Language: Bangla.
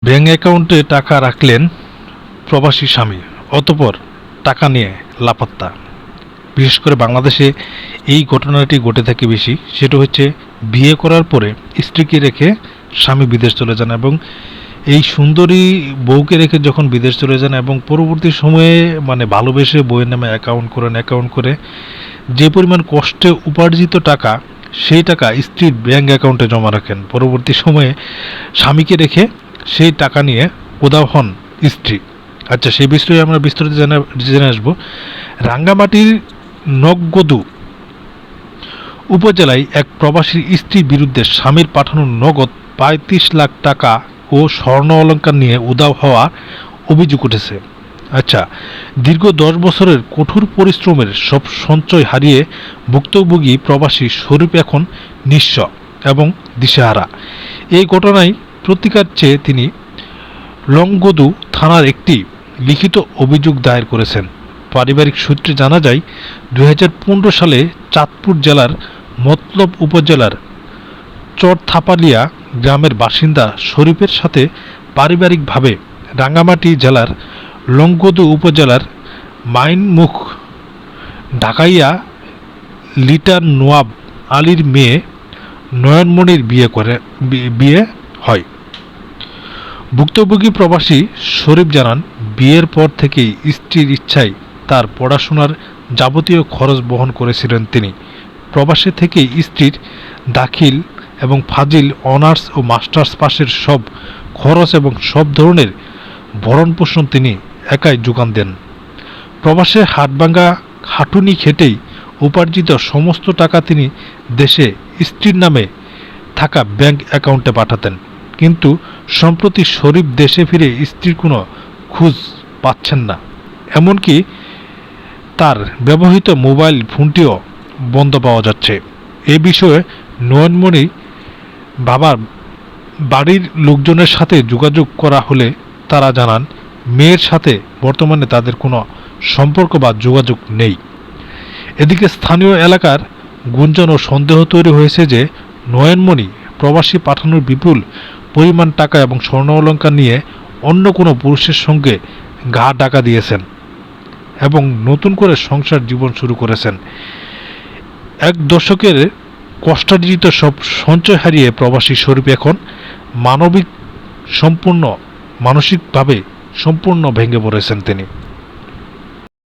ব্যাংক অ্যাকাউন্টে টাকা রাখলেন প্রবাসী স্বামী, অতঃপর টাকা নিয়ে লাপাত্তা। বিশেষ করে বাংলাদেশে এই ঘটনাটি ঘটে থাকে বেশি। সেটা হচ্ছে বিয়ে করার পরে স্ত্রীকে রেখে স্বামী বিদেশ চলে যান এবং এই সুন্দরী বউকে রেখে যখন বিদেশ চলে যান এবং পরবর্তী সময়ে ভালোবেসে বইয়ের নামে অ্যাকাউন্ট করে যে পরিমাণ কষ্টে উপার্জিত টাকা, সেই টাকা স্ত্রীর ব্যাংক অ্যাকাউন্টে জমা রাখেন। পরবর্তী সময়ে স্বামীকে রেখে সেই টাকা নিয়ে উধাও হন স্ত্রী। আচ্ছা, সেই বিষয়ে আমরা বিস্তারিত জেনে আসবো। রাঙ্গামাটির নগদু উপজেলায় এক প্রবাসীর স্ত্রীর বিরুদ্ধে স্বামীর পাঠানো নগদ ৩৫ লাখ টাকা ও স্বর্ণ অলংকার নিয়ে উধাও হওয়ার অভিযোগ উঠেছে। আচ্ছা, দীর্ঘ ১০ বছরের কঠোর পরিশ্রমের সব সঞ্চয় হারিয়ে ভুক্তভোগী প্রবাসী শরীফ এখন নিঃস্ব এবং দিশেহারা। এই ঘটনায় প্রতিকার চেয়ে তিনি লংগদু থানার একটি লিখিত অভিযোগ দায়ের করেছেন। পারিবারিক সূত্রে জানা যায়, ২০১৫ সালে চাঁদপুর জেলার মতলব উপজেলার চরথাপালিয়া গ্রামের বাসিন্দা শরীফের সাথে পারিবারিকভাবে রাঙ্গামাটি জেলার লংগদু উপজেলার মাইনমুখ ঢাকাইয়া লিটার নোয়াব আলীর মেয়ে নয়নমণির বিয়ে হয়। ভুক্তভোগী প্রবাসী শরীফ জানান, বিয়ের পর থেকেই স্ত্রীর ইচ্ছায় তার পড়াশোনার যাবতীয় খরচ বহন করেছিলেন তিনি। প্রবাসে থেকেই স্ত্রীর দাখিল এবং ফাজিল, অনার্স ও মাস্টার্স পাশের সব খরচ এবং সব ধরনের ভরণপোষণ তিনি একাই যোগান দেন। প্রবাসে হাটভাঙ্গা খাটুনি খেটেই উপার্জিত সমস্ত টাকা তিনি দেশে স্ত্রীর নামে থাকা ব্যাংক অ্যাকাউন্টে পাঠাতেন। কিন্তু সম্প্রতি শরীফ দেশে ফিরে স্ত্রীর কোনো খোঁজ পাচ্ছেন না। এমনকি তার ব্যবহৃত মোবাইল ফোনটিও বন্ধ পাওয়া যাচ্ছে। এ বিষয়ে নয়নমণি বাড়ির লোকজনের সাথে যোগাযোগ করা হলে তারা জানান, মেয়ের সাথে বর্তমানে তাদের কোনো সম্পর্ক বা যোগাযোগ নেই। এদিকে স্থানীয় এলাকার গুঞ্জন ও সন্দেহ তৈরি হয়েছে যে নয়নমণি প্রবাসী পাঠানোর বিপুল পরিমাণ টাকা এবং স্বর্ণ অলংকার নিয়ে অন্য কোনো পুরুষের সঙ্গে গা ঢাকা দিয়েছেন এবং নতুন করে সংসার জীবন শুরু করেছেন। এক দশকের কষ্টার্জিত সব সঞ্চয় হারিয়ে প্রবাসী শরীফ এখন মানসিকভাবে সম্পূর্ণ ভেঙে পড়েছেন তিনি।